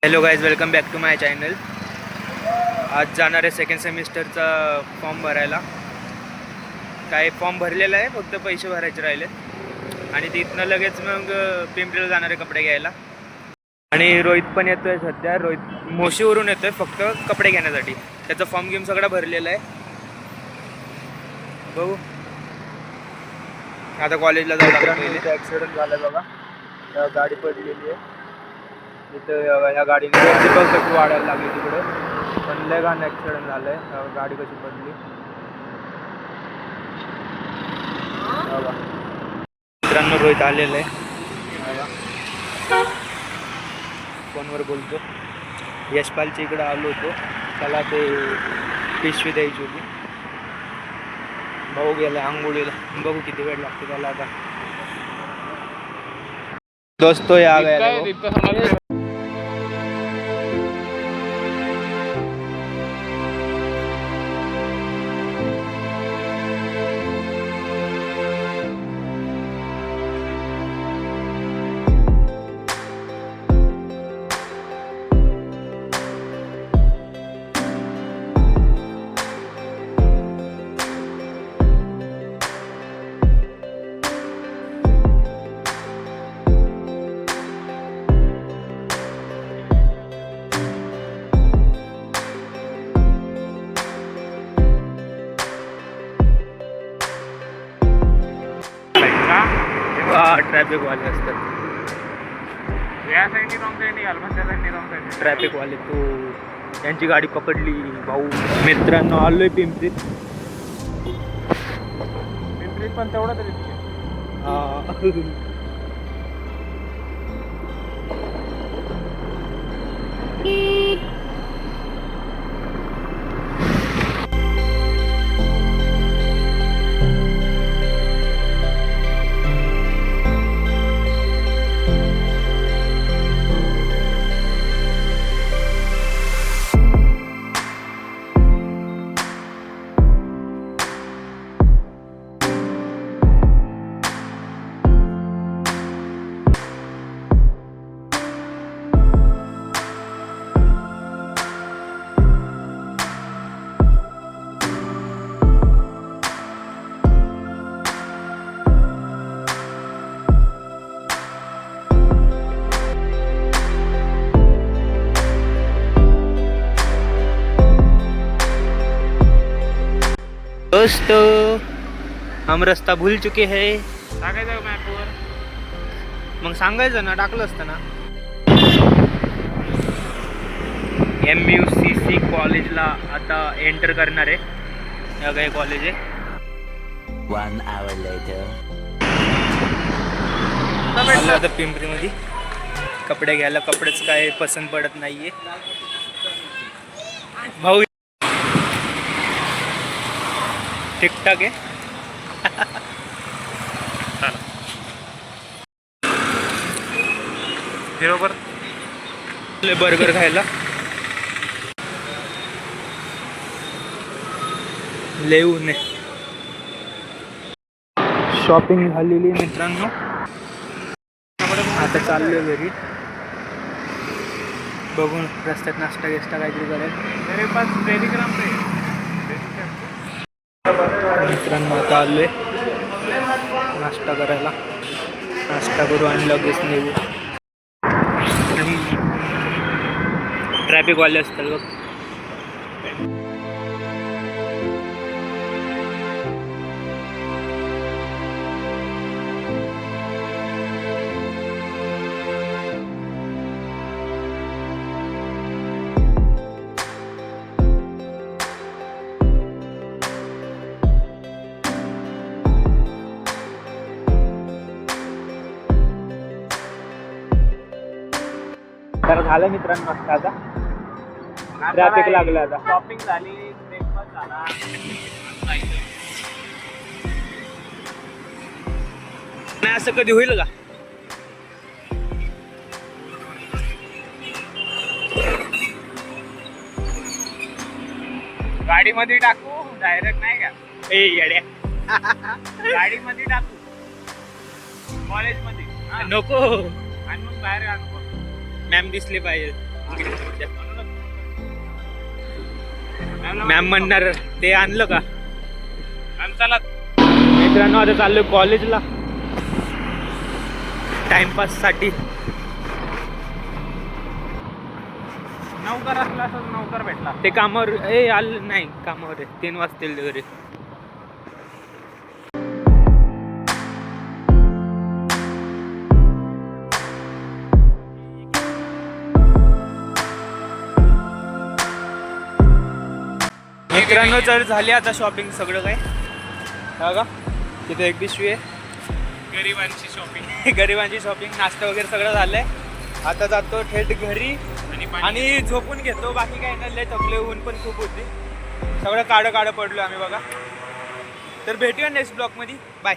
Hello guys, welcome back to my channel. आज जाणार आहे सेकंड सेमिस्टरचा फॉर्म भरायला. काय फॉर्म भरलेला आहे, फक्त पैसे भरायचे राहिले. आणि तिथनं लगेच मग पिंपरीला जाणार आहे कपडे घ्यायला. आणि रोहित पण येतो आहे सध्या. रोहित मोशीवरून येतो आहे फक्त कपडे घेण्यासाठी. त्याचा फॉर्म घेऊन सगळा भरलेला आहे. बघू आता कॉलेजला जाऊ लागला. पहिले ॲक्सिडेंट झाला आहे बघा, गाडी पडलेली आहे तिथं. ह्या गाडीने कशी वाढायला लागली तिकडे, पण लय घाण ॲक्सिडेंट झालं आहे. गाडी कशी पडली बघा. मित्रांनो रोहित आलेलं आहे बघा, फोनवर बोलतो. यशपालच्या इकडं आलो होतो, त्याला ते पिशवी द्यायची होती. भाऊ गेला आंघोळीला, बघू किती वेळ लागतो त्याला. आता दोस्तों आ गया. ट्रॅफिक वाले असतात, या साईडनी रॉंग साईडनी घाल, पण त्या साईडनी रॉंग साईडनी. ट्रॅफिक वाले. तो त्यांची गाडी पकडली भाऊ. मित्रांनो आलोय पिंपरीत. पिंपरीत पण तेवढा तरी दोस्तों हम रस्ता भूल चुके हैं. टाकायचं मॅपवर. मग सांगायचं ना, टाकलं असतं ना. MUCC कॉलेजला आता एंटर करणार आहे. या काही कॉलेज आहे. 1 hour later. आलो आता पिंपरीमध्ये कपडे घ्यायला. कपडेच काय पसंत पडत नाहीये भाऊ. ठीकठाक आहे. बरोबर. बर्गर खायला लेऊ ने. शॉपिंग झालेली मित्रांनो. आता चाललोय घरी. बघून रस्त्यात नाश्ता गेस्टा काहीतरी करेल. मेरे पास टेलीग्राम पे मित्रांनो आता आलोय नाश्ता करायला. नाश्ता करू आणि लगेच निघू. ट्रॅफिकवाले असतात बघ. तर झालं मित्रांनो नाश्ता. आता ट्रॅफिक लागलं. आता शॉपिंग झाली, ब्रेकफास्ट झाला. नाही असं कधी होईल का? गाडीमध्ये टाकू डायरेक्ट, नाही का? ए येड्या, गाडीमध्ये टाकू कॉलेजमध्ये. नको. आणि मग बाहेर आणू. मॅम दिसली पाहिजे. मॅम म्हणणार ते आणलं का? चला मित्रांनो आता चाललोय कॉलेजला टाइमपास साठी. नौकर असला असं नौकर भेटला. ते कामावर आलं नाही, कामावर आहे. 3 वाजतील घरी. मित्रांनो तर झाली आता शॉपिंग सगळं काय. बघा तिथे एक पिशवी आहे. गरिबांची शॉपिंग. गरिबांची शॉपिंग, नाश्ता वगैरे सगळं झालंय. आता जातो थेट घरी आणि झोपून घेतो. बाकी काही नाही, लय थकले, ऊन पण खूप होती. सगळं काळं काळं पडलो आम्ही बघा. तर भेटूया नेक्स्ट ब्लॉग मध्ये. बाय.